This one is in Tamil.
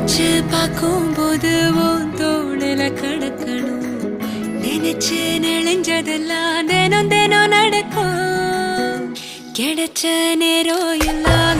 நினைச்சு பார்க்கும் போது உன் தோணல கடக்கணும். நினைச்சு நெளிஞ்சதெல்லாம் தினம் தினம் நடக்கும். கிடைச்ச நேரம் எல்லாம்